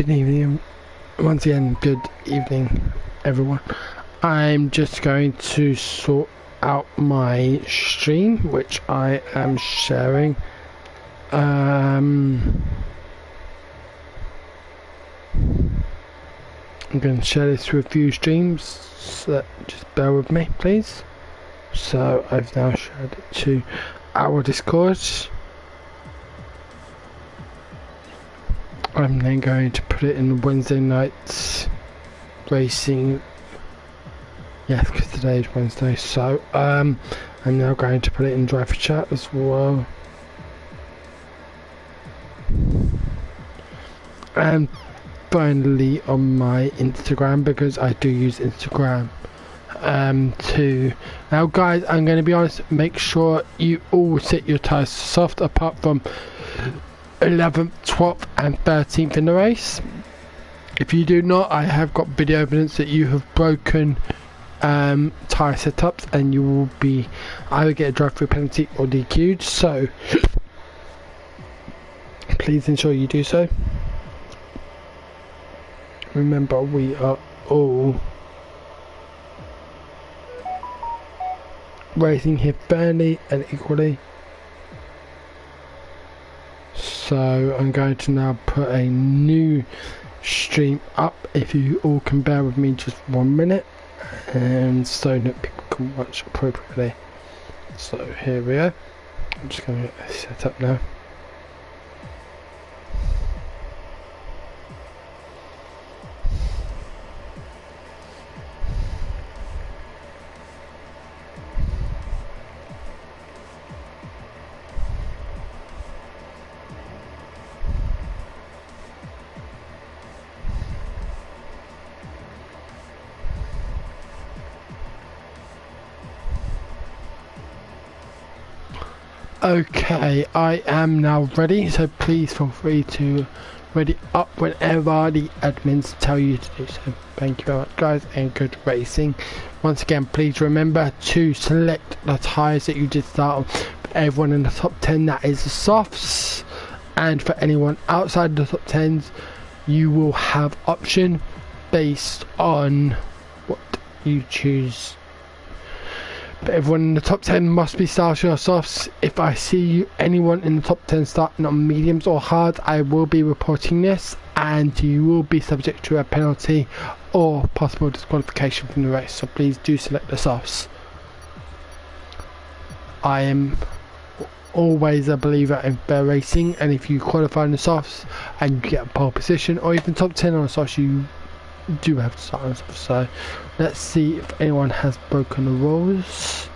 Good evening, once again, good evening everyone. I'm just going to sort out my stream, which I am sharing. I'm going to share this with a few streams, so just bear with me please. So I've now shared it to our Discord. I'm then going to put it in Wednesday nights racing. Yes, because today is Wednesday. So I'm now going to put it in driver chat as well. And finally on my Instagram, because I do use Instagram too. Now guys, I'm going to be honest, make sure you all sit your tyres soft apart from 11th, 12th and 13th in the race. If you do not, I have got video evidence that you have broken tyre setups and you will be either get a drive-through penalty or DQ'd, so please ensure you do so. Remember, we are all racing here fairly and equally. So I'm going to now put a new stream up, if you all can bear with me just 1 minute, and so that people can watch appropriately. So here we go. I'm just going to get this set up now. Okay, I am now ready, so please feel free to ready up whenever the admins tell you to do so. Thank you very much guys, and good racing. Once again, please remember to select the tyres that you did start on. For everyone in the top 10, that is the softs, and for anyone outside the top 10s, you will have option based on what you choose. But everyone in the top 10 must be starting on softs. If I see anyone in the top 10 starting on mediums or hard, I will be reporting this, and you will be subject to a penalty or possible disqualification from the race. So please do select the softs. I am always a believer in fair racing, and if you qualify in the softs and you get a pole position or even top 10 on the softs, you do have to start on softs. So let's see if anyone has broken the rules.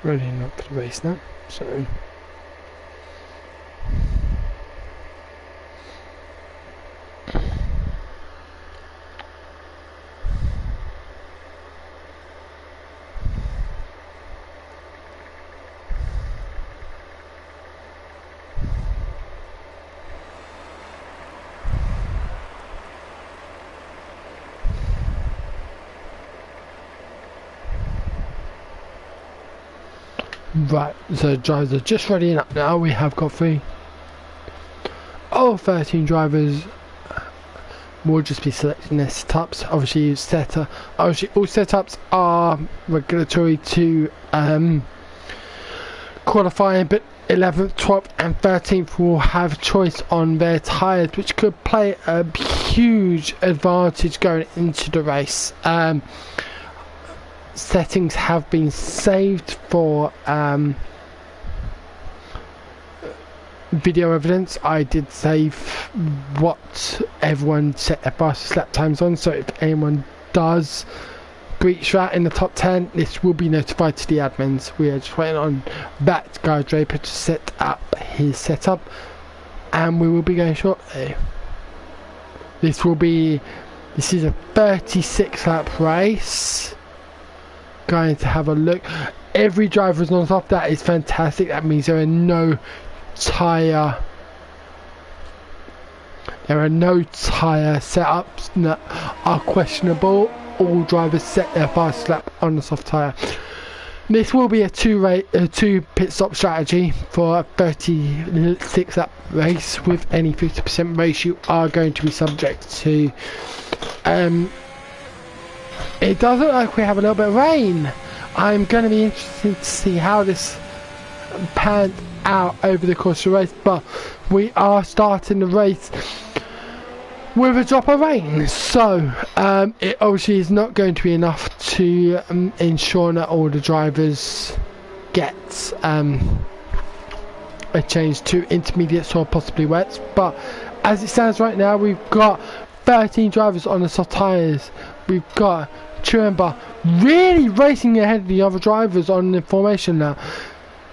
Ready up for the race now, so right, so drivers are just readying up now. We have got 3 or 13 drivers. We'll just be selecting their setups. Obviously, all setups are regulatory to qualifying, but 11th, 12th and 13th will have choice on their tyres, which could play a huge advantage going into the race. Settings have been saved for video evidence. I did save what everyone set their fastest lap times on, so if anyone does breach that in the top 10, this will be notified to the admins. We are just waiting on that guy Draper to set up his setup, and we will be going shortly. This is a 36 lap race. going to have a look. Every driver is on top. That is fantastic. That means there are no tyre setups that are questionable. All drivers set their fast lap on the soft tyre. This will be a two pit stop strategy for a 36 lap race. With any 50% race, you are going to be subject to it does look like we have a little bit of rain. I'm going to be interested to see how this panned out over the course of the race, but we are starting the race with a drop of rain, so it obviously is not going to be enough to ensure that all the drivers get a change to intermediates or possibly wets. But as it stands right now, we've got 13 drivers on the soft tyres. We've got Chumba really racing ahead of the other drivers on the formation now.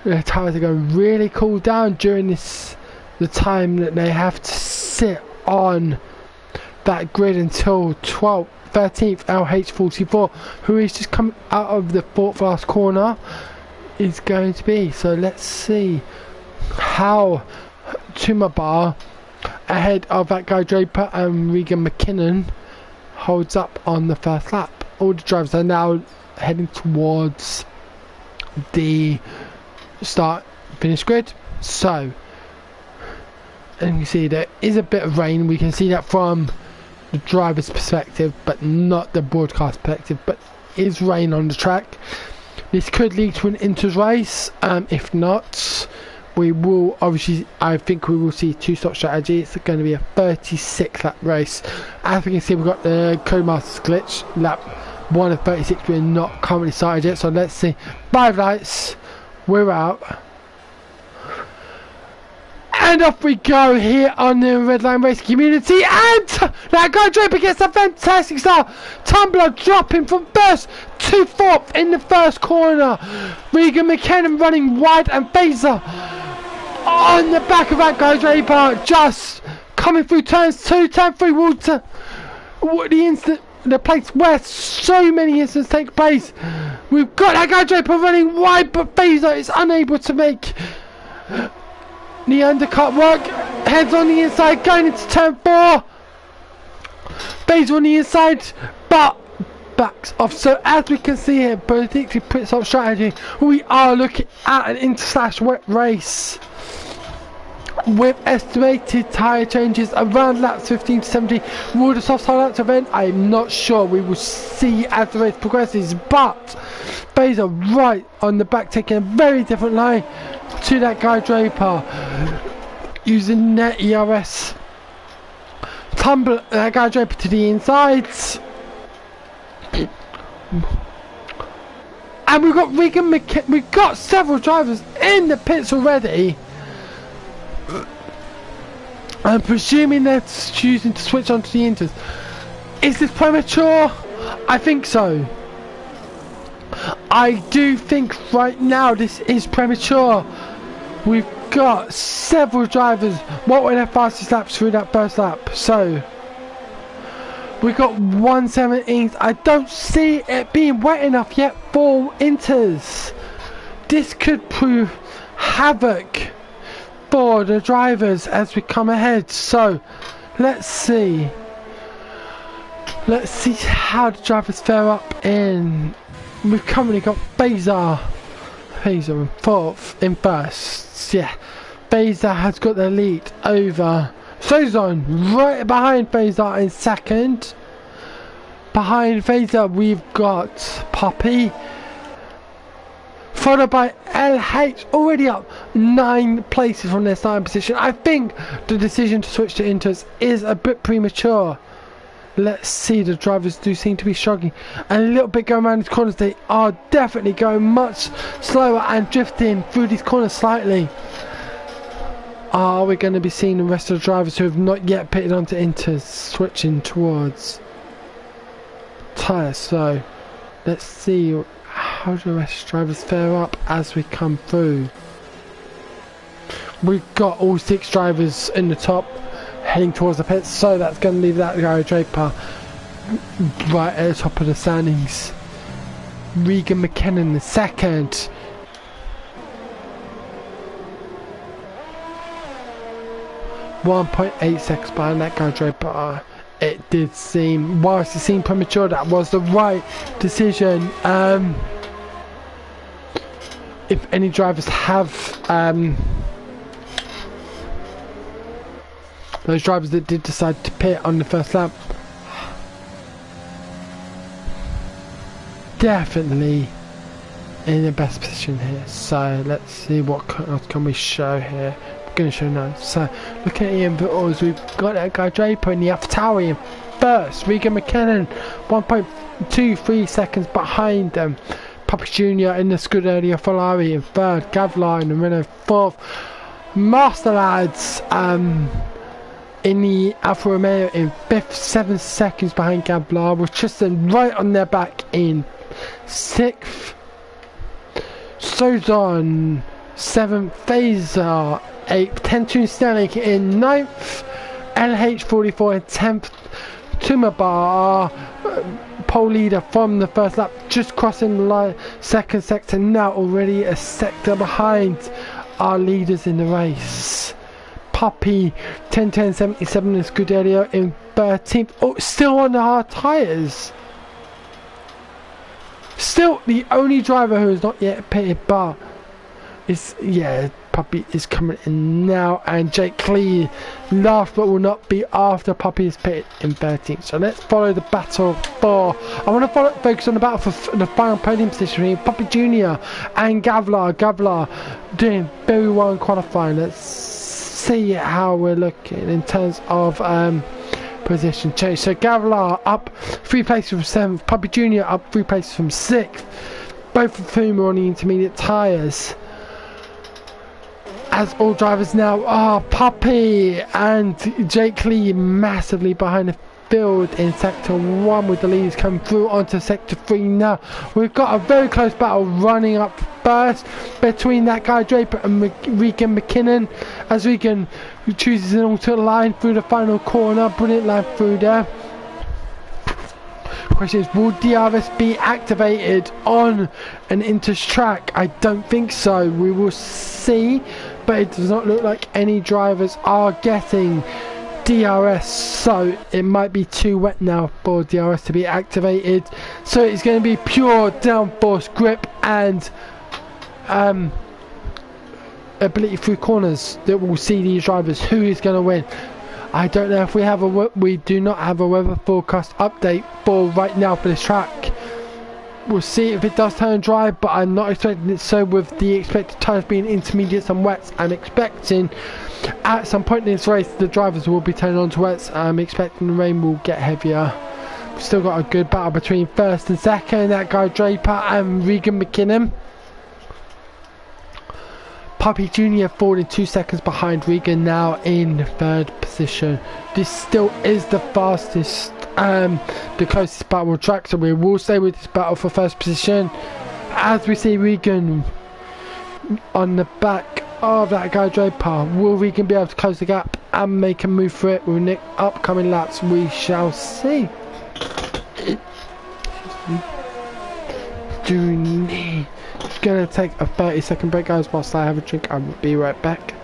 The tyres are going to really cool down during the time that they have to sit on that grid until 13th LH44, who is just coming out of the fourth last corner, is going to be. So let's see how Tumabar, ahead of that guy Draper and Regan McKinnon, holds up on the first lap. All the drivers are now heading towards the start finish grid. So, and you see there is a bit of rain. We can see that from the driver's perspective, but not the broadcast perspective. But is rain on the track. This could lead to an inters race. If not, we will obviously, I think we will see two-stop strategy. It's going to be a 36 lap race. As we can see, we've got the Codemasters glitch. Lap 1 of 36, we're not currently started yet. So let's see. 5 lights, we're out. And off we go here on the Redline Race community. And that guy Draper gets a fantastic start. Tumbler dropping from first to fourth in the first corner. Regan McKinnon running wide, and Phaser on the back of that guy Draper, just coming through turns 2, turn 3, water. The place where so many incidents take place. We've got that guy Draper running wide, but Phaser is unable to make the undercut work. Heads on the inside, going into turn 4. Phaser on the inside, but backs off. So as we can see here, predicted pit stop strategy, we are looking at an inter/wet race with estimated tyre changes around laps 15 to 17. Will the soft tyre laps event? I'm not sure. We will see as the race progresses, but Phaser right on the back, taking a very different line to that guy Draper, using net ERS. Tumble that guy Draper to the insides. And we've got Regan McKinnon. We've got several drivers in the pits already. I'm presuming they're choosing to switch onto the inters. Is this premature? I think so. I do think right now this is premature. We've got several drivers. What were their fastest laps through that first lap? So we've got 1:17. I don't see it being wet enough yet for inters. This could prove havoc for the drivers as we come ahead. So let's see how the drivers fare up in. We've currently got Phaser in fourth, in first. Yeah, Phaser has got the lead over Sozone, right behind Phaser in second. Behind Phaser we've got Poppy, followed by LH, already up 9 places from their starting position. I think the decision to switch to inters is a bit premature. Let's see, the drivers do seem to be struggling and a little bit going around these corners. They are definitely going much slower and drifting through these corners slightly. Are we going to be seeing the rest of the drivers who have not yet pitted onto inters switching towards tyres? So let's see how the rest of the drivers fare up as we come through. We've got all 6 drivers in the top heading towards the pits, so that's going to leave that guy Draper right at the top of the standings. Regan McKinnon the second. .8 seconds behind that guy Draper. It did seem, whilst it seemed premature, that was the right decision. If any drivers have those drivers that did decide to pit on the first lap, definitely in the best position here. So let's see what else can we show here. I'm going to show now. So looking at the inputs, we've got that guy Draper in the AlphaTauri in first. Regan McKinnon 1.23 seconds behind them. Puppy Jr. in the Scuderia Ferrari in third. Gavlar in the Renault fourth. Master Lads in the Alfa Romeo in fifth, 7 seconds behind Gavlar, with Tristan right on their back in sixth. Sozon 7th, Phaser 8th, Tentun Sterling in 9th, LH44 in 10th, Tumabar pole leader from the first lap, just crossing the line, second sector, now already a sector behind our leaders in the race. Puppy 10-10-77 in Scuderia in 13th, oh, still on the hard tyres. Still the only driver who has not yet pitted, but it's, yeah, Puppy is coming in now, and Jake Lee last but will not be after Puppy is pitted in 13th. So let's follow the battle for, I want to focus on the battle for the final podium position here. Puppy Jr. and Gavlar doing very well in qualifying. Let's see how we're looking in terms of position change. So Gavlar up 3 places from 7th, Puppy Jr. up 3 places from 6th, both of whom are on the intermediate tyres. As all drivers now are Puppy and Jake Lee massively behind the field in sector 1, with the leaders coming through onto sector 3 now. We've got a very close battle running up first between that guy Draper and Regan McKinnon, as Regan chooses an alternate line through the final corner. Brilliant line through there. Question is, will DRS be activated on an Inters track? I don't think so. We will see, but it does not look like any drivers are getting DRS, so it might be too wet now for DRS to be activated. So it's going to be pure downforce grip and ability through corners that will see these drivers. Who is going to win? I don't know if we do not have a weather forecast update for right now for this track. We'll see if it does turn dry, but I'm not expecting it so, with the expected tyres being intermediates and wets. I'm expecting at some point in this race the drivers will be turning on to wets. I'm expecting the rain will get heavier. We've still got a good battle between first and second, that guy Draper and Regan McKinnon. Puppy Jr. falling 2 seconds behind Regan, now in third position. This still is the fastest, the closest battle on track, so we will stay with this battle for first position. As we see Regan on the back of that guy Draper, will Regan be able to close the gap and make a move for it with the upcoming laps? We shall see. Gonna take a 30-second break, guys, whilst I have a drink. I'll be right back.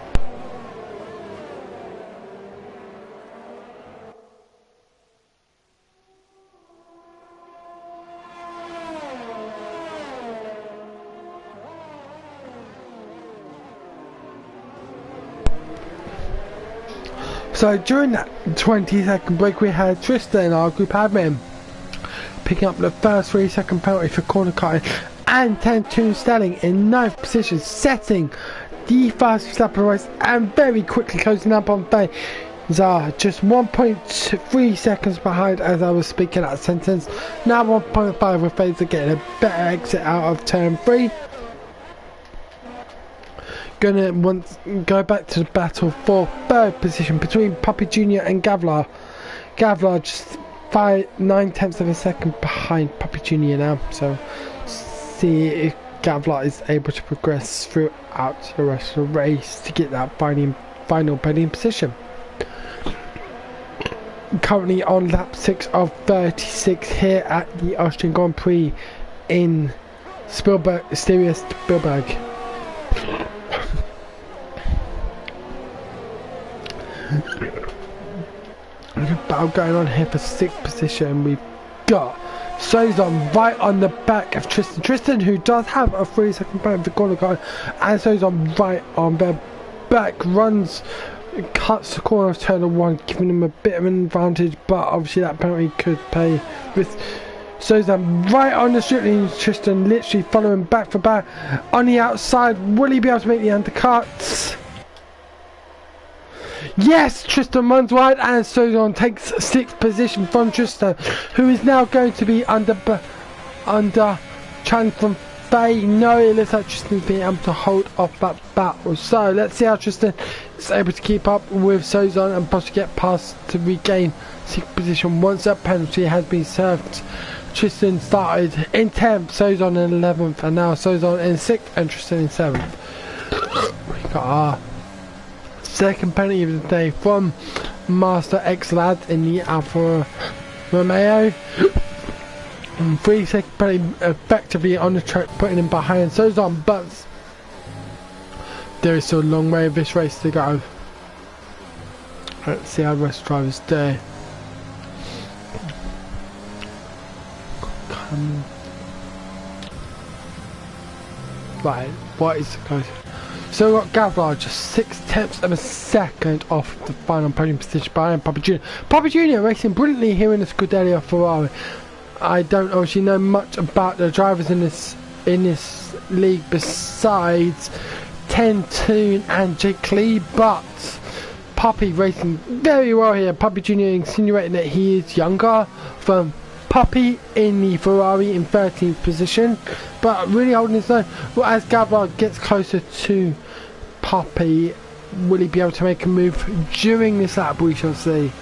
So during that 20-second break, we had Tristan, our group admin, picking up the first 3-second penalty for corner cutting, and Tentun Sterling in 9th position, setting the fastest lap of the race and very quickly closing up on Phaser, just 1.3 seconds behind as I was speaking that sentence. Now 1.5 with Phaser getting a better exit out of turn 3. Gonna go back to the battle for third position between Puppy Jr. and Gavlar. Gavlar just 9/10 of a second behind Puppy Jr. now, so see if Gavlar is able to progress throughout the rest of the race to get that final podium position. Currently on lap 6 of 36 here at the Austrian Grand Prix in Spielberg. Battle going on here for 6th position. We've got Sozon right on the back of Tristan. Tristan, who does have a 3-second penalty for corner card, and Sozon right on their back, runs, cuts the corner of turn 1, giving him a bit of an advantage, but obviously that penalty could pay with Sozon right on the strip line. Tristan literally following back for back on the outside. Will he be able to make the undercuts? Yes, Tristan runs wide and Sozon takes 6th position from Tristan, who is now going to be under challenge from Faye. No, it looks like Tristan's being able to hold off that battle. So let's see how Tristan is able to keep up with Sozon and possibly get past to regain 6th position once that penalty has been served. Tristan started in 10th, Sozon in 11th, and now Sozon in 6th and Tristan in 7th. We got our second penalty of the day from Master X Lad in the Alfa Romeo. 3-second penalty effectively on the track, putting him behind Sozon, but there is still a long way of this race to go. Let's see how the rest of the drivers do. Right, what is the close? So we've got Gavlar just 0.6 of a second off the final podium position behind Papa Junior. Papa Junior racing brilliantly here in the Scuderia Ferrari. I don't obviously know much about the drivers in this league besides Tentoon and Jake Lee, but Puppy racing very well here. Puppy Junior insinuating that he is younger from Puppy in the Ferrari in 13th position, but really holding his own. Well, as Gavlar gets closer to Puppy, will he be able to make a move during this lap? We shall see.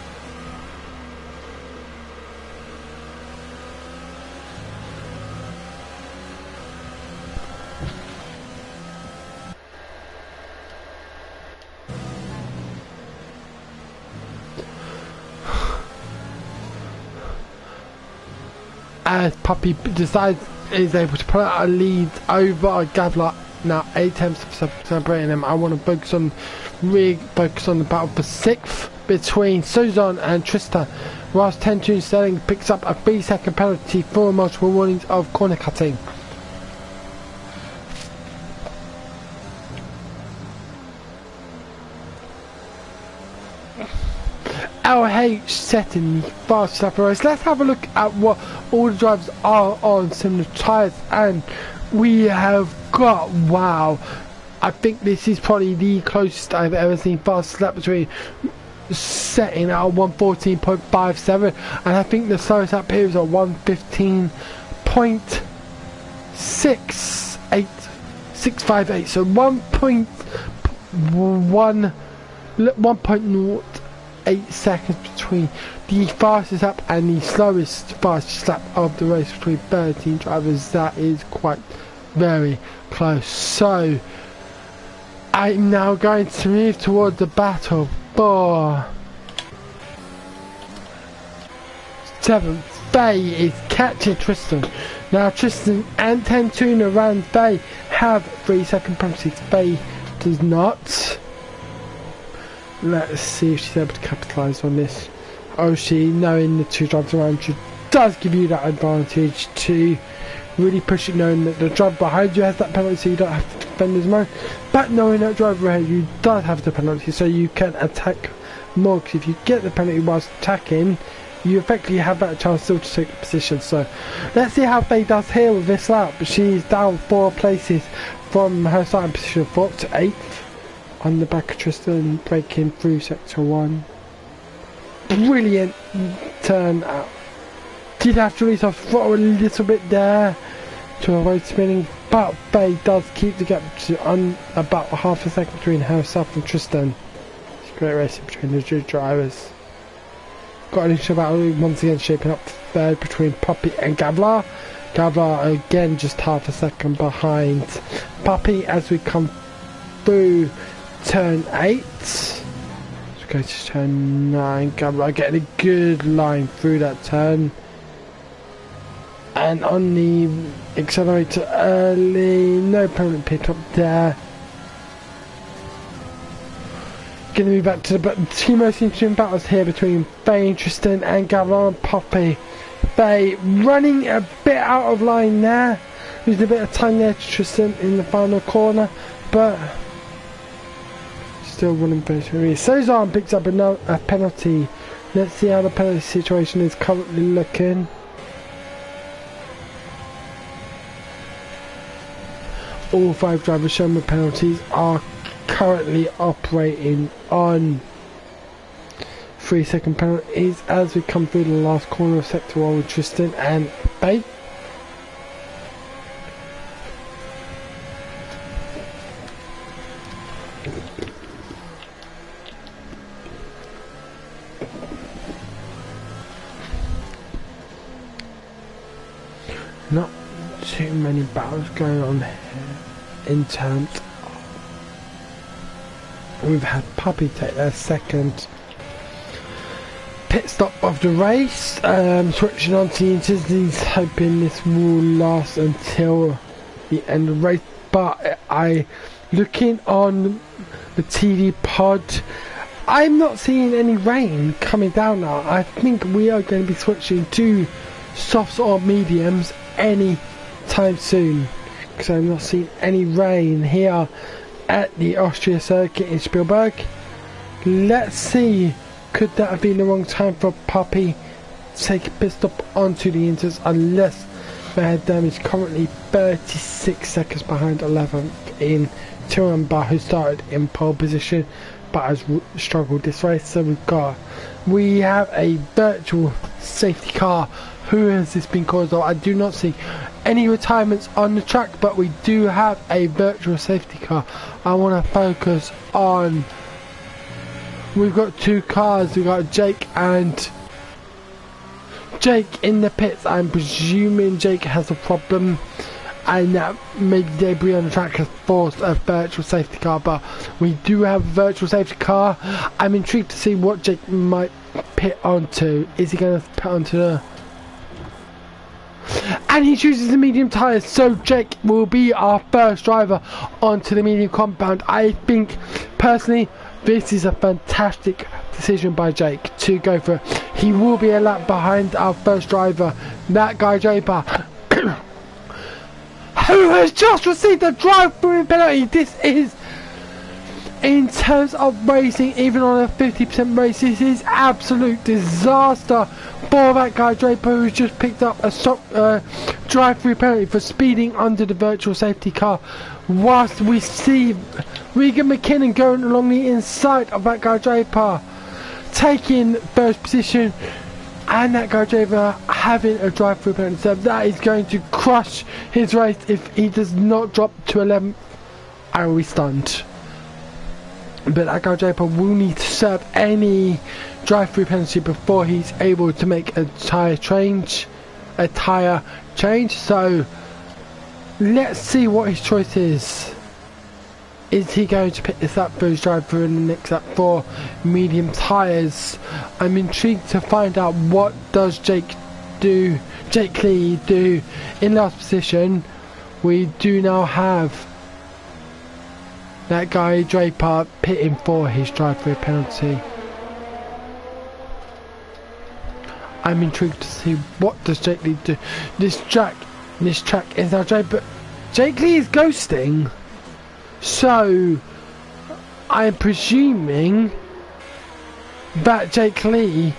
As Puppy is able to pull out a lead over Gavlar, now 8 attempts of separating them. I want to focus on the battle for 6th between Sozon and Tristan, whilst Tentoon Sterling picks up a 3-second penalty for multiple warnings of corner cutting. LH setting the fastest lap of the race. Let's have a look at what all the drivers are on similar tyres, and we have got, wow, I think this is probably the closest I've ever seen fastest lap between setting at 1:14.57, and I think the slowest lap here is at 1:15.658, so 1.08 seconds between the fastest lap and the fastest lap of the race between 13 drivers. That is quite very close. So I'm now going to move towards the battle for 7th. Faye is catching Tristan. Now Tristan and Tentoon around Faye have 3-second penalties. Faye does not. Let's see if she's able to capitalise on this. Oh, she, knowing the 2 drivers around you, does give you that advantage to really push it, knowing that the driver behind you has that penalty, so you don't have to defend as much. But knowing that driver ahead you does have the penalty, so you can attack more. Because if you get the penalty whilst attacking, you effectively have that chance still to take the position. So let's see how Faye does here with this lap. She's down 4 places from her starting position 4th to 8th. On the back of Tristan, breaking through sector 1. Brilliant turn out. Did have to release off throttle a little bit there to avoid spinning, but Faye does keep the gap to about half a second between herself and Tristan. It's a great racing between the 2 drivers. Got an issue about once again shaping up 3rd between Puppy and Gavlar. Gavlar again just half a second behind Puppy as we come through turn 8. Let's go to turn 9. Gavlar getting a good line through that turn. And on the accelerator early, no permanent pit up there. Going to be back to the two most interesting battles here between Faye Tristan and Gavin Poppy. Faye running a bit out of line there. Losing a bit of time there to Tristan in the final corner, but still running very. Sozan picks up a penalty. Let's see how the penalty situation is currently looking. All 5 drivers shown with penalties are currently operating on 3-second penalties as we come through the last corner of sector 1 with Tristan and Faye. Not too many battles going on here in terms of, we've had Puppy take their second pit stop of the race, switching on to the inters. Hoping this will last until the end of the race, but looking on the TV pod, I'm not seeing any rain coming down now. I think we are going to be switching to softs or mediums any time soon, because I'm not seeing any rain here at the Austria circuit in Spielberg. Let's see, could that have been the wrong time for Puppy to take a pit stop onto the inters, unless they had damage. Currently 36 seconds behind 11th in Tiramba, who started in pole position but has struggled this race. So we have a virtual safety car. Who has this been caused of? I do not see any retirements on the track, but we do have a virtual safety car. I want to focus on, we've got 2 cars. We've got Jake in the pits. I'm presuming Jake has a problem, and that maybe debris on the track has forced a virtual safety car, but we do have a virtual safety car. I'm intrigued to see what Jake might pit onto. Is he going to pit onto the... And he chooses the medium tyres, so Jake will be our first driver onto the medium compound. I think, personally, this is a fantastic decision by Jake to go for it. He will be a lap behind our first driver, that guy Draper, who has just received a drive-through penalty. This is, in terms of racing, even on a 50% race, this is absolute disaster for that guy Draper, who's just picked up a drive-through penalty for speeding under the virtual safety car, whilst we see Regan McKinnon going along the inside of that guy Draper, taking first position, and that guy Draper having a drive-through penalty. So that is going to crush his race if he does not drop to 11th. I will be stunned. But that guy Draper will need to serve any drive-through penalty before he's able to make a tyre change. So let's see what his choice is. Is he going to pick this up for his drive-through in the next lap for medium tyres? I'm intrigued to find out what does Jake Lee do in last position. We do now have that guy Draper pitting for his drive-through penalty. I'm intrigued to see what does Jake Lee do. This track is now Draper. Jake Lee is ghosting, so I'm presuming that Jake Lee,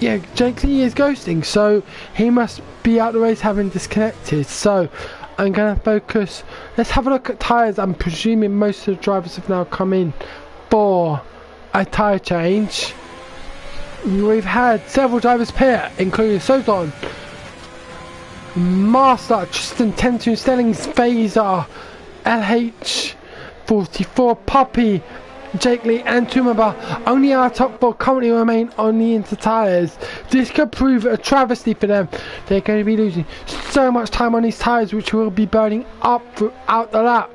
Jake Lee is ghosting, so he must be out of the race having disconnected. So I'm going to focus. Let's have a look at tyres. I'm presuming most of the drivers have now come in for a tyre change. We've had several drivers pit, including Sozon, Master, Tristan, Tentu, Stellings, Phaser, LH44, Puppy, Jake Lee and Tumaba. Only our top 4 currently remain on the inter tyres. This could prove a travesty for them. They're going to be losing so much time on these tyres, which will be burning up throughout the lap.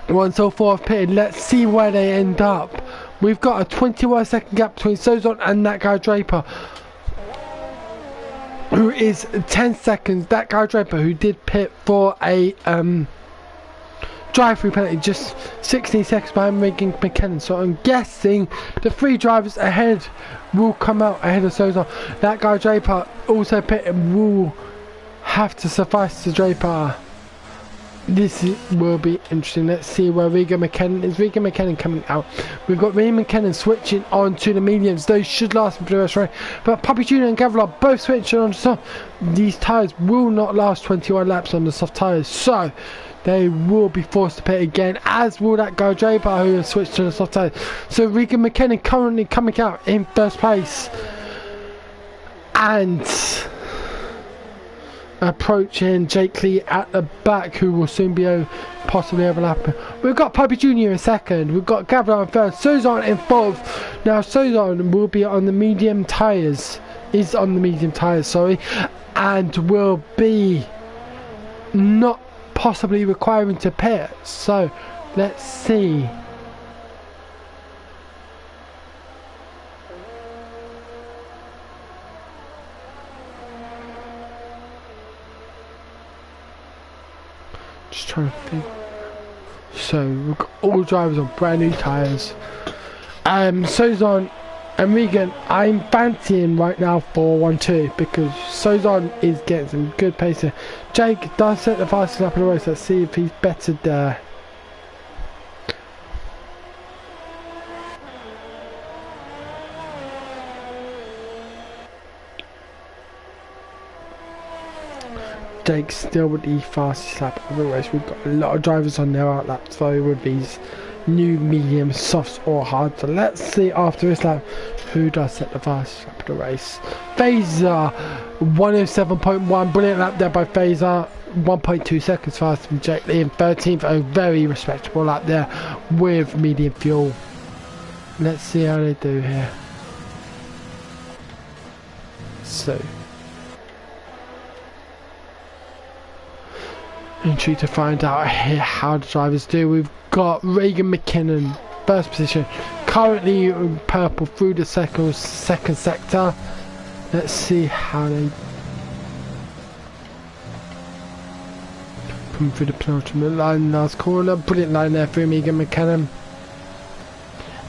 Once all 4 have pitted, let's see where they end up. we've got a 21-second gap between Sozon and that guy Draper, who is 10 seconds. That guy Draper, who did pit for a drive-through penalty, just 16 seconds behind Regan McKinnon. So I'm guessing the 3 drivers ahead will come out ahead of Sozon. That guy Draper also pitted, will have to suffice to Draper. This will be interesting. Let's see where Regan McKinnon is. Regan McKinnon coming out. We've got Regan McKinnon switching on to the mediums. Those should last for the rest of the race. But Puppy Jr. and Gavlar both switching on to soft. These tyres will not last 21 laps on the soft tyres. So they will be forced to pit again, as will that guy Draper, who has switched to the soft tyres. So Regan McKinnon currently coming out in first place. And approaching Jake Lee at the back, who will soon be possibly overlapping. We've got Puppy Jr. in second, we've got Gavlar in third, Sozon in fourth. Now Sozon will be on the medium tyres, sorry, and will be not possibly requiring to pit. So let's see. Just trying to think. So we've got all drivers on brand new tyres. Sozon and Regan, I'm fancying right now for 1-2 because Sozon is getting some good pace here. Jake does set the fastest lap of the race. Let's see if he's better there. Jake's still with the fastest lap of the race. We've got a lot of drivers on their out laps though with these new medium, softs or hard. So let's see after this lap who does set the fastest lap of the race. Phaser 107.1, brilliant lap there by Phaser. 1.2 seconds faster than Jake Lee in 13th. A very respectable lap there with medium fuel. Let's see how they do here. So intrigued to find out here how the drivers do. We've got Regan McKinnon first position, currently in purple through the second sector. Let's see how they come through the penultimate line, last corner. Brilliant line there for Regan McKinnon,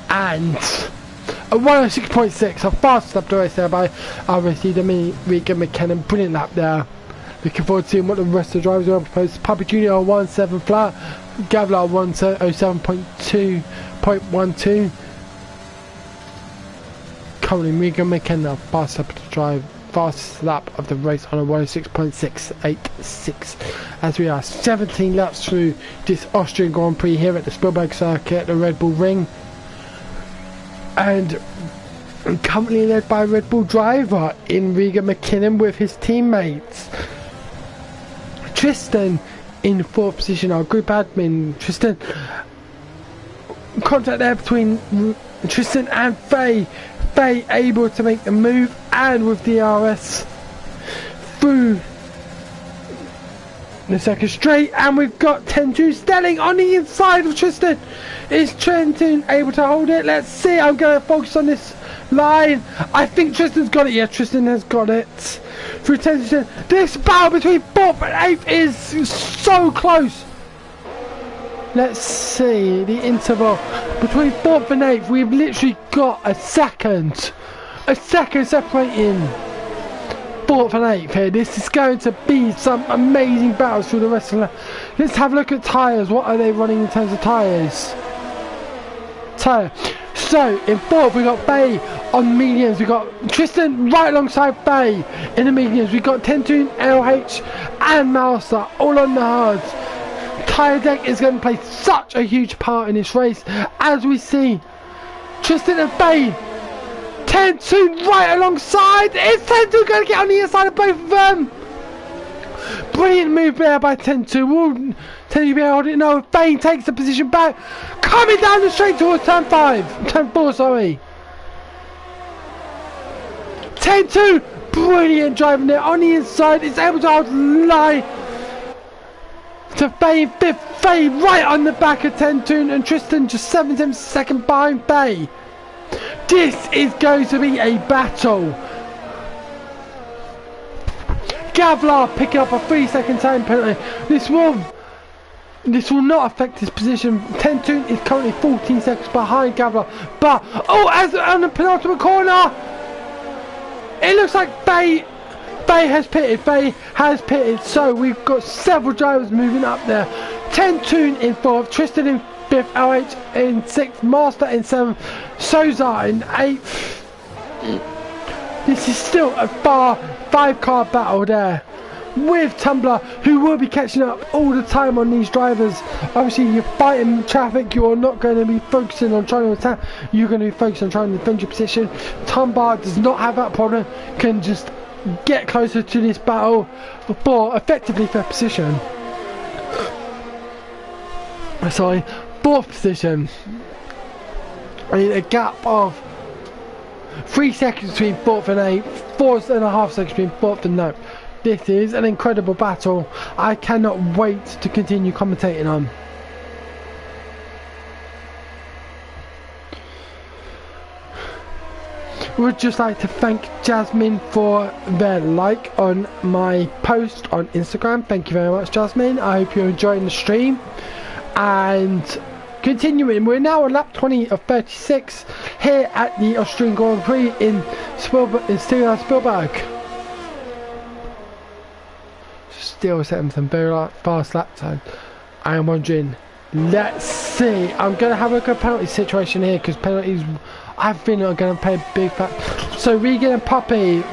and a 106.6, a fast lap to race there by RSC Regan McKinnon. Brilliant lap there. Looking forward to seeing what the rest of the drivers are proposed. Puppy Jr. on 1.7 flat, Gavlar 107.2.12. Currently Regan McKenna fastest lap of the race on a 106.686. As we are 17 laps through this Austrian Grand Prix here at the Spielberg circuit at the Red Bull Ring. And currently led by a Red Bull driver in Regan McKinnon with his teammates. Tristan in 4th position, our group admin. Tristan, contact there between Tristan and Faye. Faye able to make the move, and with DRS through the second straight, and we've got 10-2 Stelling on the inside of Tristan. Is Tristan able to hold it? Let's see. I'm going to focus on this line. I think Tristan's got it. Yeah, Tristan has got it. Through 10-2. This battle between 4th and 8th is so close. Let's see the interval between 4th and 8th. We've literally got a second separating 4th and 8th here. This is going to be some amazing battles through the rest of the. Let's have a look at tyres. What are they running in terms of tyres? So in 4th we got Bay on mediums. We got Tristan right alongside Bay in the mediums. We got 10-2 LH and Master all on the hards. Tyre deck is going to play such a huge part in this race, as we see Tristan and Bay. 10-2 right alongside. Is 10-2 going to get on the inside of both of them? Brilliant move there by 10-2. Will 10-2 be able to hold it? No, Bain takes the position back. Coming down the straight towards turn 4, sorry. 10-2. Brilliant driving there on the inside. Is able to hold the line to Faye in 5th. Faye right on the back of 10-2, and Tristan just 7 seconds behind Faye. This is going to be a battle. Gavlar picking up a 3-second time penalty. This will not affect his position. Tentoon is currently 14 seconds behind Gavlar. But, oh, as on the penultimate corner, it looks like Bay has pitted. So we've got several drivers moving up there. Tentoon in 4th, Tristan in 5th, LH in 6th, Master in 7th, Soza in 8th. This is still a 5-car battle there, with Tumbler, who will be catching up all the time on these drivers. Obviously, you're fighting traffic, you're not going to be focusing on trying to attack, you're going to be focused on trying to defend your position. Tumbler does not have that problem, can just get closer to this battle for effectively third position. Sorry, 4th position. I mean, a gap of 3 seconds between 4th and 8th, 4.5 seconds between 4th and 9th. This is an incredible battle. I cannot wait to continue commentating on. Would just like to thank Jasmine for their like on my post on Instagram. Thank you very much, Jasmine. I hope you're enjoying the stream. And continuing, we're now on lap 20 of 36 here at the Austrian Grand Prix in Spielberg. Still setting some very fast lap time. I am wondering, let's see. I'm going to have a look at penalty situation here, because penalties, I think, are going to play a big factor. So Regan and Puppy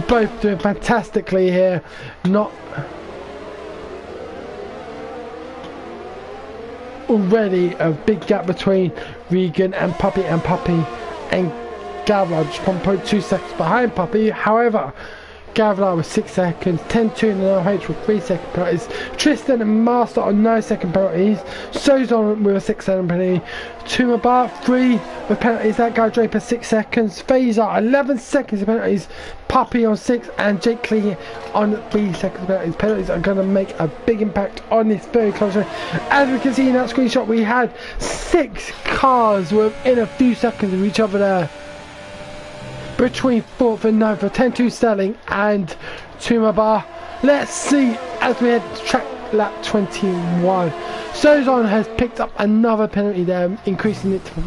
both doing fantastically here. Not already a big gap between Regan and Puppy and Gavlar just 1.2 seconds behind Puppy. However, Gavlar with 6 seconds, Tentoon and LH with 3-second penalties, Tristan and Master on 9-second penalties, Sozon with a 6-second penalty, Tumabar 3 with penalties, that guy Draper 6 seconds, Fazer 11 seconds of penalties, Puppy on 6, and Jake Clee on 3 seconds of penalties. Penalties are going to make a big impact on this very close race. As we can see in that screenshot, we had 6 cars within a few seconds of each other there, between 4th and 9th for Tentoon, Sterling and Tumabar. Let's see as we head to track lap 21. Sozon has picked up another penalty there, increasing it to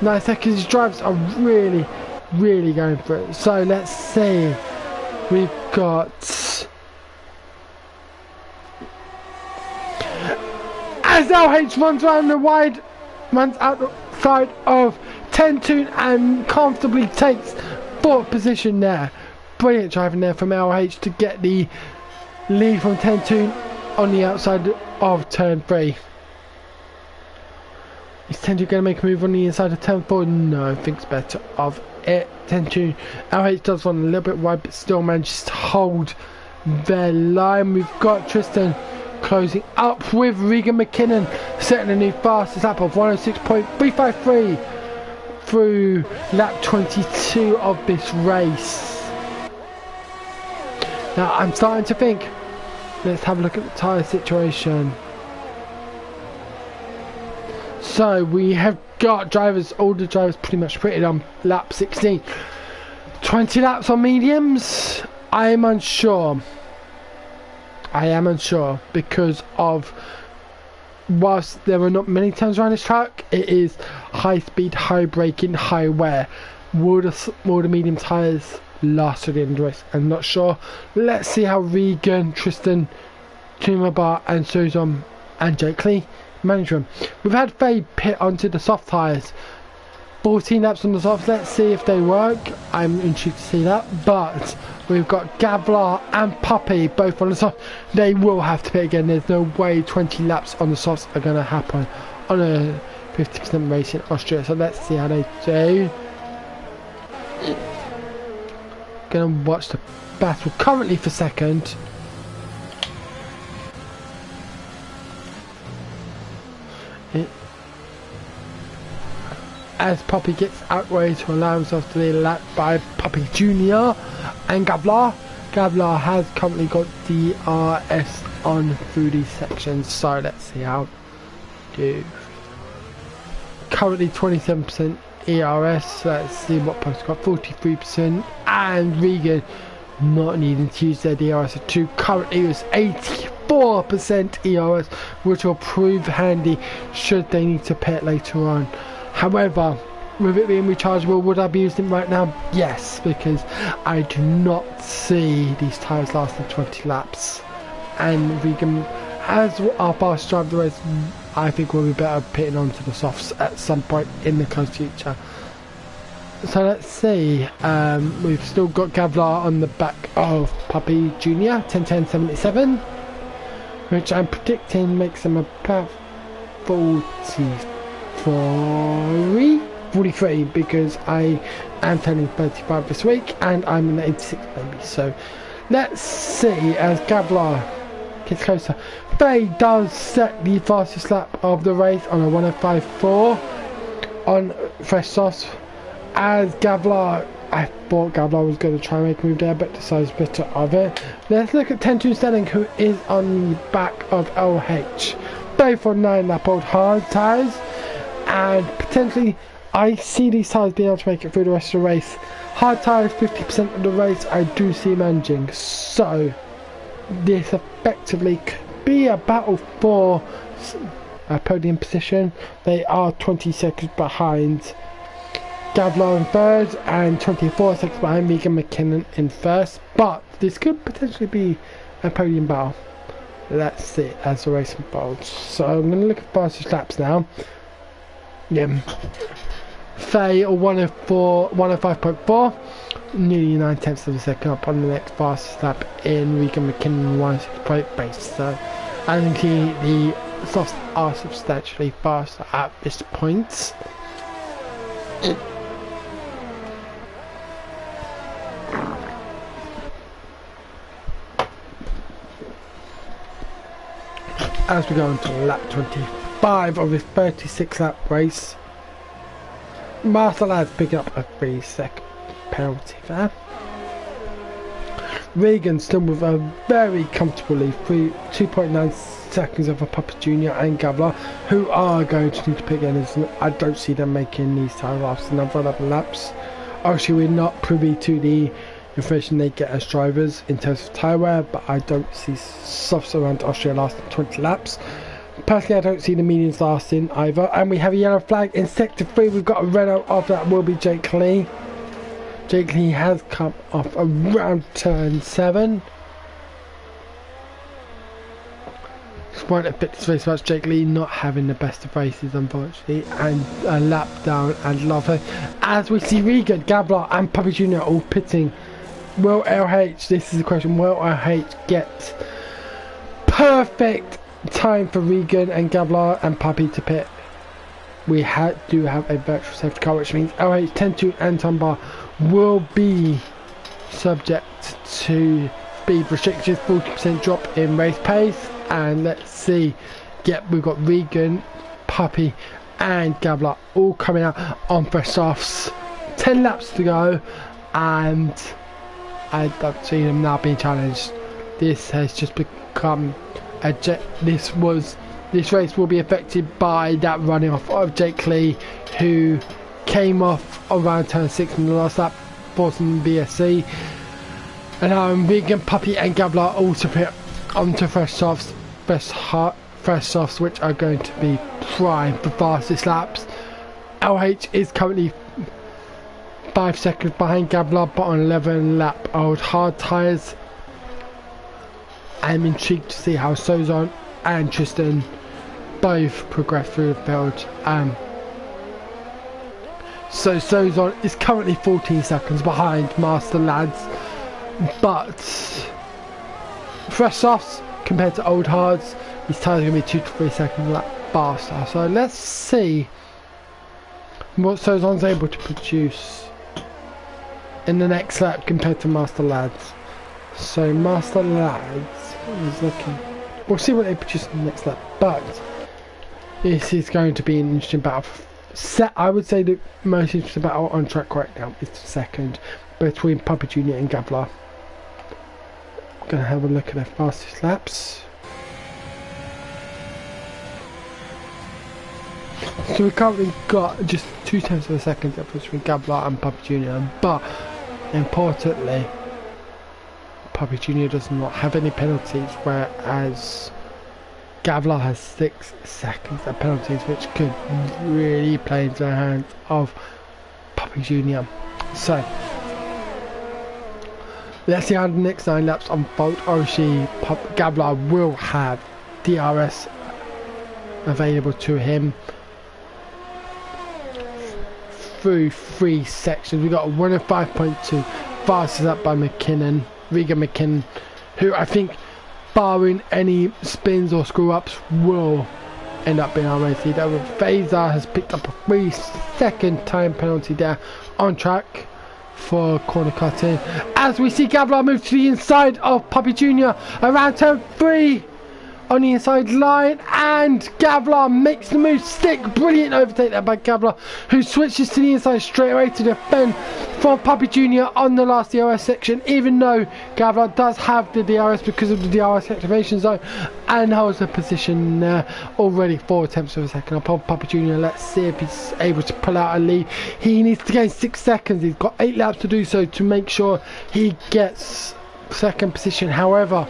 9 seconds. His drivers are really going for it. So let's see. We've got as LH runs outside of Tentoon and comfortably takes 4th position there. Brilliant driving there from LH to get the lead from Tentoon on the outside of turn 3. Is Tentoon going to make a move on the inside of turn 4? No, thinks better of it. Tentoon, LH does run a little bit wide, but still manages to hold their line. We've got Tristan closing up with Regan McKinnon setting a new fastest lap of 106.353 through lap 22 of this race. Now I'm starting to think, let's have a look at the tyre situation. So we have got all the drivers pretty much pitted on lap 16. 20 laps on mediums. I am unsure because of, whilst there are not many turns around this track, it is high speed, high braking, high wear. Will the medium tyres last to the end of the race? I'm not sure. Let's see how Regan, Tristan, Tumabar and Suzon and Jake Lee manage them. We've had Faye pit onto the soft tyres. 14 laps on the softs. Let's see if they work. I'm intrigued to see that. But we've got Gavlar and Puppy both on the soft. They will have to pit again. There's no way 20 laps on the softs are going to happen on a 50% race in Austria. So let's see how they do. Going to watch the battle currently for second. As Puppy gets outweighed to allow himself to be lapped by Puppy Jr. and Gavlar. Gavlar has currently got DRS on through these sections, so let's see how do. Currently 27% ERS. Let's see what post got, 43%, and Regan not needing to use their DRS at 2. Currently is 84% ERS, which will prove handy should they need to pit later on. However, with it being rechargeable, would I be using it right now? Yes, because I do not see these tyres lasting 20 laps. And Regan, as our fast drive the race, I think we'll be better pitting onto the softs at some point in the close future. So let's see, we've still got Gavlar on the back of Puppy Jr. 10-10-77, which I'm predicting makes him about 43, because I am turning 35 this week and I'm in the 86 maybe. So let's see as Gavlar gets closer. Faye does set the fastest lap of the race on a 105.4 on fresh softs. As Gavlar, I thought Gavlar was going to try and make a move there, but decides better of it. Let's look at 10-2 Sterling, who is on the back of LH. Both on 9-lap-old hard tyres, and potentially I see these tyres being able to make it through the rest of the race. Hard tyres, 50% of the race, I do see managing. So this effectively could be a battle for a podium position. They are 20 seconds behind Gavlar in third and 24 seconds behind Megan McKinnon in first, but this could potentially be a podium battle. Let's see as the race unfolds. So I'm going to look at fastest laps now. Yeah, Faye 105.4, nearly 9/10 of a second up on the next fastest lap in Megan McKinnon 106 base. So I think the softs are substantially faster at this point. As we go on to lap 25 of this 36 lap race, Master Lad's picking up a 3-second penalty there. Regan still with a very comfortable lead, 2.9 seconds over Papa Jr. and Gavlar, who are going to need to pick in. I don't see them making these tyre laps another 11 laps. Obviously we're not privy to the information they get as drivers in terms of tyre wear, but I don't see softs around Austria lasting 20 laps. Personally, I don't see the mediums lasting either. And we have a yellow flag in sector 3. We've got a red out. After that will be Jake Lee. Jake Lee has come off around turn 7. Just want to fit this race much. Jake Lee not having the best of races, unfortunately, and a lap down and lava. As we see Regan, Gavlar and Puppy Jr. all pitting. Will LH, this is the question, will LH get perfect time for Regan and Gavlar and Puppy to pit? We do have a virtual safety car, which means LH 10-2 and Dunbar will be subject to speed restrictions, 40% drop in race pace. And let's see, yep, we've got Regan, Puppy and Gavlar all coming out on fresh softs. 10 laps to go, and I don't see them now being challenged. This has just become a this race will be affected by that running off of Jake Lee, who came off around turn 6 in the last lap, forcing BSC. And Regan, Puppy and Gavlar also pit onto fresh softs, which are going to be prime for fastest laps. LH is currently 5 seconds behind Gavlar, but on 11 lap old hard tyres. I'm intrigued to see how Sozon and Tristan both progress through the field. So Sozon is currently 14 seconds behind Master Lads, but fresh softs compared to old hards, his tyres are going to be 2 to 3 seconds lap faster. So let's see what Sozon's able to produce in the next lap compared to Master Lads. So Master Lads is looking, we'll see what they produce in the next lap, but this is going to be an interesting battle. I would say the most interesting battle on track right now is the second, between Papa Jr. and Gavlar. I'm going to have a look at their fastest laps. So we currently got just 2/10 of a second difference between Gablar and Puppy Jr. But importantly, Puppy Jr. does not have any penalties, whereas Gablar has 6 seconds of penalties, which could really play into the hands of Puppy Jr. So let's see how the next 9 laps unfold. Obviously, Gablar will have DRS available to him through 3 sections. We've got a 105.2, fastest up by Regan McKinnon, who I think, barring any spins or screw-ups, will end up being our race leader. Fazer has picked up a 3-second time penalty there on track for corner cutting. As we see Gablar move to the inside of Puppy Jr. around turn 3 on the inside line, and Gablar makes the move stick. Brilliant overtake there by Gablar, who switches to the inside straight away to defend from Puppy Jr. on the last DRS section, even though Gablar does have the DRS because of the DRS activation zone, and holds a position already 4/10 of a second upon Puppy Jr. Let's see if he's able to pull out a lead. He needs to gain 6 seconds. He's got 8 laps to do so to make sure he gets second position. However,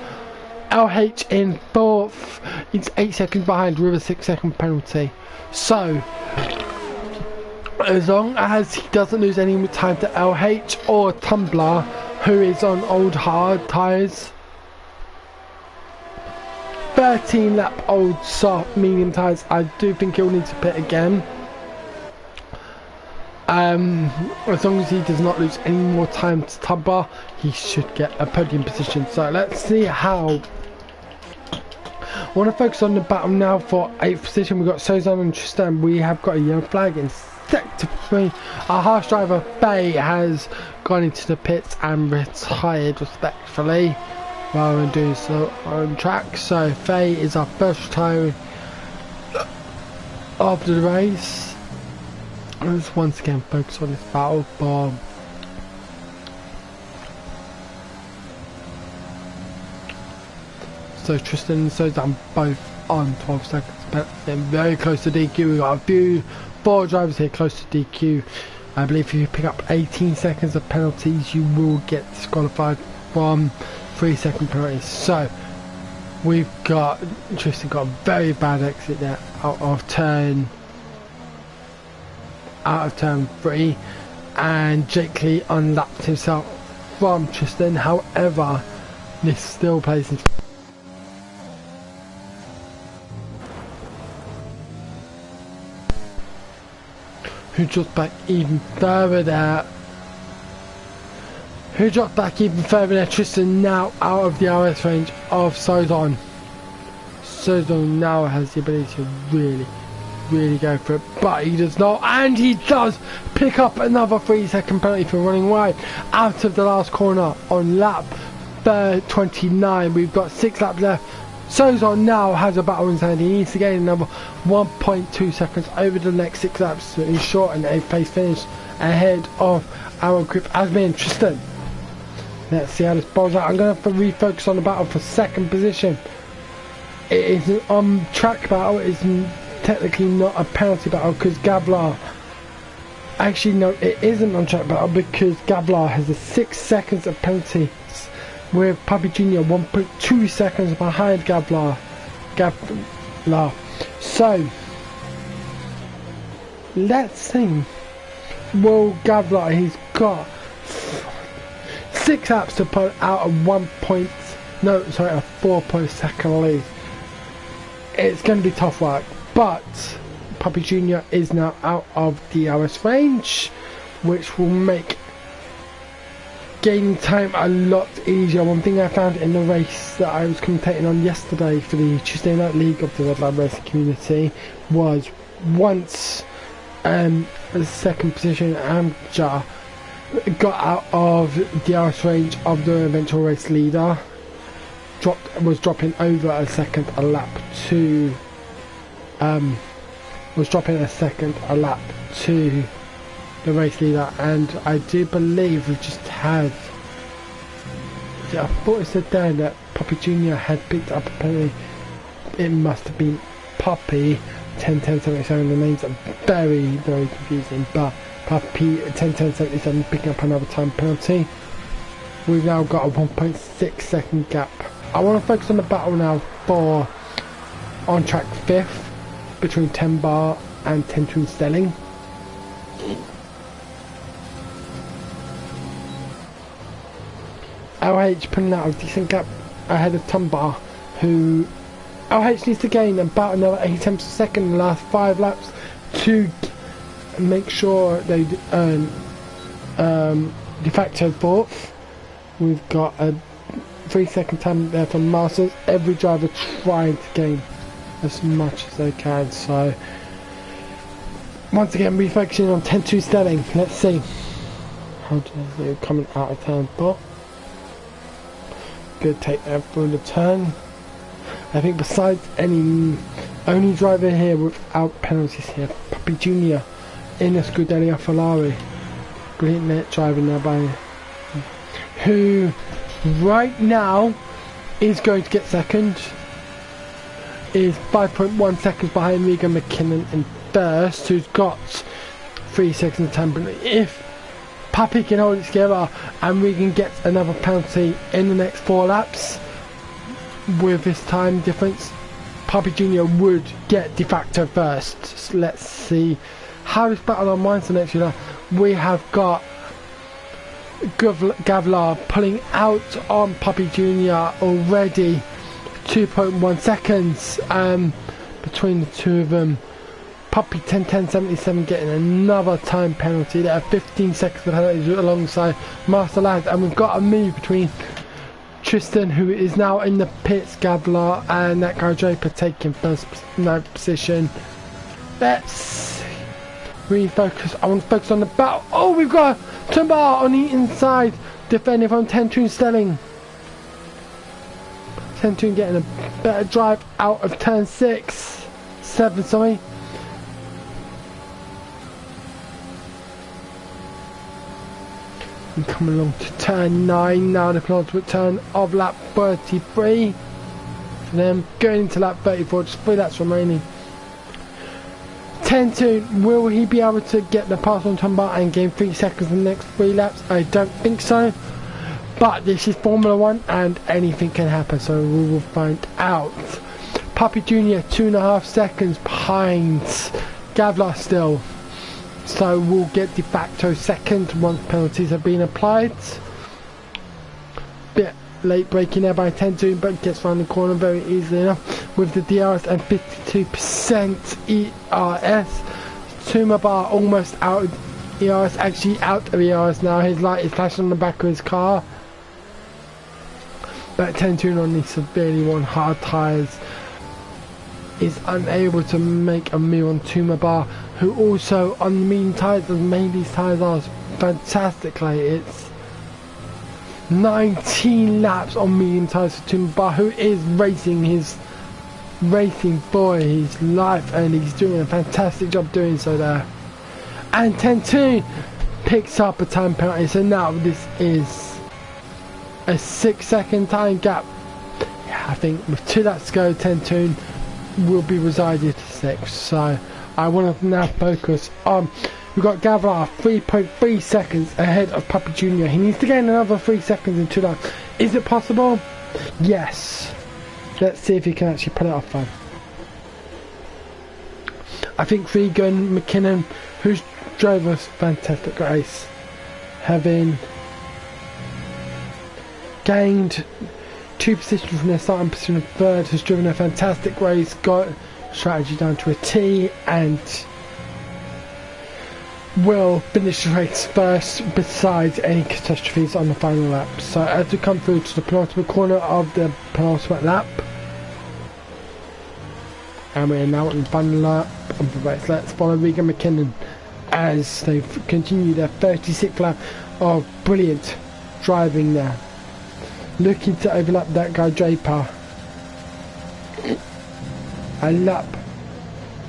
LH in 4th, it's 8 seconds behind with a 6-second penalty. So as long as he doesn't lose any time to LH or Tumbler, who is on old hard tyres, 13 lap old soft medium tyres, I do think he'll need to pit again. As long as he does not lose any more time to Tumbler, he should get a podium position. So let's see how. I want to focus on the battle now for 8th position. We've got Sozan and Tristan. We have got a yellow flag in sector 3. Our harsh driver Faye has gone into the pits and retired respectfully rather than doing so on track. So Faye is our first retiring of the race. Let's once again focus on this battle for so Tristan and Sozan both on 12 seconds, but they're very close to DQ. We've got a few 4 drivers here close to DQ. I believe if you pick up 18 seconds of penalties, you will get disqualified from 3-second penalties. So we've got Tristan got a very bad exit there out of turn 3, and Jake Lee unlapped himself from Tristan. However, this still plays into who dropped back even further there. Tristan now out of the RS range of Sozan. Sozan now has the ability to really go for it, but he does not, and he does pick up another 3-second penalty for running wide out of the last corner on lap 29. We've got 6 laps left. Sozan now has a battle in his hand. He needs to gain another 1.2 seconds over the next 6 laps to ensure an 8th place finish ahead of our group Asmi and Tristan. Let's see how this bowls out. I'm going to have to refocus on the battle for 2nd position. It is an on-track battle. It's technically not a penalty battle because Gablar... Actually, no, it isn't on-track battle because Gablar has a 6 seconds of penalty, with Puppy Jr. 1.2 seconds behind Gablar. So let's see. Will Gablar, he's got 6 laps to put out a 4.2 lead. It's going to be tough work, but Puppy Jr. is now out of DRS range, which will make gaining time a lot easier. One thing I found in the race that I was commentating on yesterday for the Tuesday Night League of the Redline racing community was once the 2nd position Amja got out of DRS range of the eventual race leader, was dropping over a second a lap to the race leader, and I do believe we just had, I thought it said there that Puppy Jr. had picked up a penalty. It must have been Puppy, 10:10:77. The names are very, very confusing, but Puppy 10:10:77 picking up another time penalty. We've now got a 1.6 second gap. I want to focus on the battle now for on track 5th between 10 Bar and 10 Twin Stelling. LH putting out a decent gap ahead of 10 Bar, who LH needs to gain about another 8/10 second in the last 5 laps to make sure they earn de facto 4th. We've got a 3-second time there from Masters. Every driver trying to gain as much as they can. So once again, refocusing on 10-2 Stelling. Let's see how do they do coming out of turn 4. Good take there through the turn. I think besides only driver here without penalties here, Puppy Jr. in a Scuderia Ferrari. Brilliant net driving there by who right now is going to get second, is 5.1 seconds behind Regan McKinnon in first, who's got 3 seconds time. If Puppy can hold it together and Regan gets another penalty in the next 4 laps with this time difference, Puppy Jr. would get de facto first. So let's see how this battle unwinds the next year. We have got Gavlar pulling out on Puppy Jr. already, 2.1 seconds between the two of them. Puppy 10:10:77 getting another time penalty there, 15 seconds of penalty alongside Master Lad, and we've got a move between Tristan, who is now in the pits, Gavlar, and that guy Draper taking first position. Let's refocus. I want to focus on the battle. Oh, we've got Tumbar on the inside, defending from 10-2 Stelling. 10-2 getting a better drive out of turn 7, sorry. And coming along to turn 9 now, the penultimate turn of lap 33. For them going into lap 34, just 3 laps remaining. 10-2, will he be able to get the pass on Tumbar and gain 3 seconds in the next 3 laps? I don't think so. But this is Formula 1 and anything can happen, so we will find out. Puppy Jr. 2.5 seconds behind Gavlar still. So we'll get de facto second once penalties have been applied. Bit late braking there by 10-2, but gets around the corner very easily enough with the DRS and 52% ERS. Tumabar almost out of ERS, actually out of ERS now. His light is flashing on the back of his car. But 10-2 on these severely worn hard tyres is unable to make a move on Tumabar, who also on the medium tyres has made these tyres last fantastically. It's 19 laps on medium tyres for Tumabar, who is racing for his life, and he's doing a fantastic job doing so there. And 10-2 picks up a time penalty, so now this is a 6-second time gap. Yeah, I think with 2 laps to go, 10-2 will be resided to 6th. So I want to now focus on, we've got Gavlar 3.3 seconds ahead of Puppy Jr. He needs to gain another 3 seconds in 2 laps. Is it possible? Yes. Let's see if he can actually pull it off then. I think Regan McKinnon, who's drove a fantastic race, having gained 2 positions from their starting position of 3rd, has driven a fantastic race, got strategy down to a T, and will finish the race first besides any catastrophes on the final lap. So as we come through to the penultimate corner of the penultimate lap, and we're now in the final lap of the race, let's follow Regan McKinnon as they continue their 36th lap of brilliant driving there, looking to overlap that guy Draper. A lap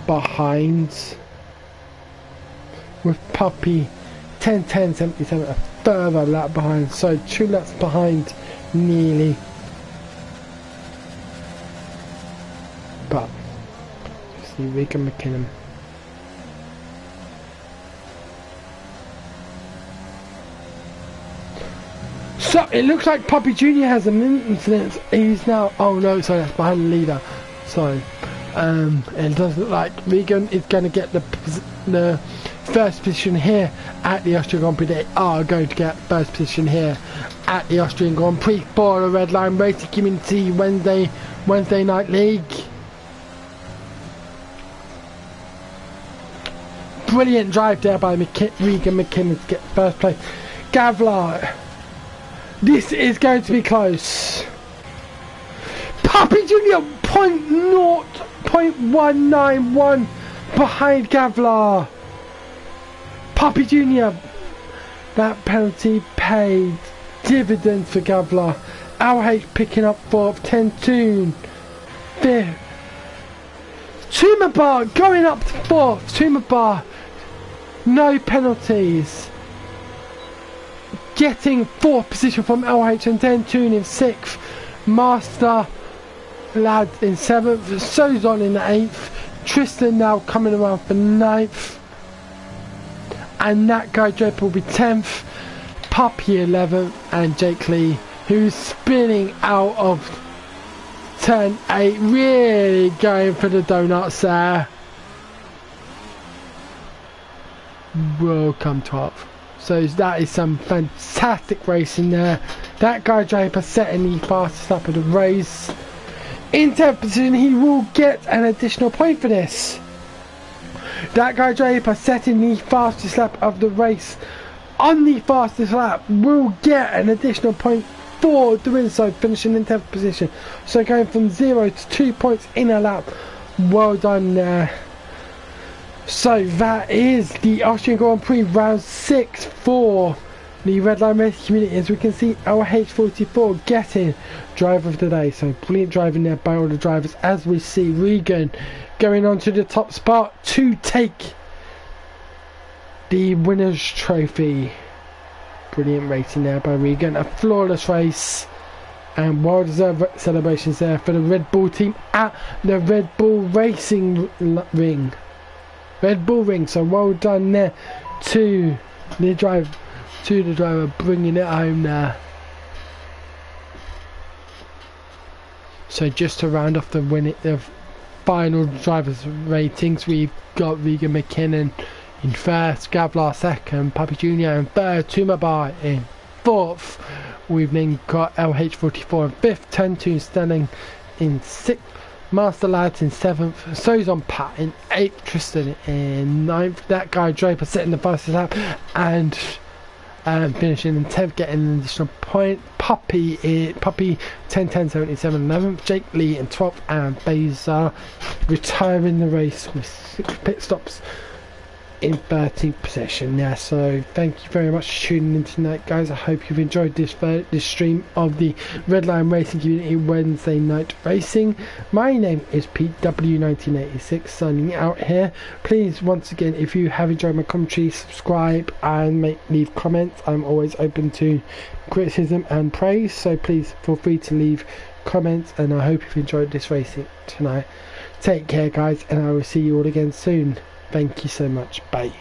behind with Puppy 10:10:77, a further lap behind, so 2 laps behind nearly, but see Regan McKinnon. So it looks like Poppy Jr. has an incident. He's now, oh no, sorry, that's behind the leader. Sorry. It does look like Regan is going to get the first position here at the Austrian Grand Prix. They are going to get first position here at the Austrian Grand Prix for the Redline Racing Community Wednesday Night League. Brilliant drive there by Regan McKinnon to get first place. Gavlar. This is going to be close. Poppy Jr. 0.191 behind Gavlar. Poppy Jr. That penalty paid dividends for Gavlar. LH picking up fourth. Tentoon fifth. Tumabar going up to fourth. Tumabar, no penalties. Getting fourth position from LH, and Tentoon in sixth. Master Lad in seventh. Sozon in eighth. Tristan now coming around for ninth. And that guy Draper will be 10th. Puppy 11th. And Jake Lee, who's spinning out of turn 8. Really going for the donuts there. Will come 12th. So that is some fantastic racing there. That guy Draper setting the fastest lap of the race. In 10th position, he will get an additional point for this. That guy Draper setting the fastest lap of the race on the fastest lap will get an additional point for doing so, finishing in 10th position. So going from 0 to 2 points in a lap. Well done there. So that is the Austrian Grand Prix round 6 for the Redline Racing Community. As we can see, LH44 getting driver of the day. So brilliant driving there by all the drivers. As we see Regan going on to the top spot to take the winner's trophy. Brilliant racing there by Regan. A flawless race. And well deserved celebrations there for the Red Bull team at the Red Bull Racing Ring. Red Bull Ring, so well done there to the driver, bringing it home there. So just to round off the final drivers' ratings, we've got Regan McKinnon in first, Gavlar second, Puppy Jr. in third, Tumabar in fourth. We've then got LH44 in fifth, Tentoon standing in sixth. Master Lads in 7th, Sozon Pat in 8th, Tristan in 9th, that guy Draper setting the fastest lap and finishing in 10th, getting an additional point. Puppy 10-10-77 11th, Jake Lee in 12th, and Bazar retiring the race with 6 pit stops in 13th position. Yeah, so thank you very much for tuning in tonight, guys. I hope you've enjoyed this stream of the Redline Racing Community Wednesday Night Racing. My name is PW1986 signing out here. Please, once again, if you have enjoyed my commentary, subscribe and leave comments. I'm always open to criticism and praise, so please feel free to leave comments, and I hope you've enjoyed this racing tonight. Take care, guys, and I will see you all again soon. Thank you so much. Bye.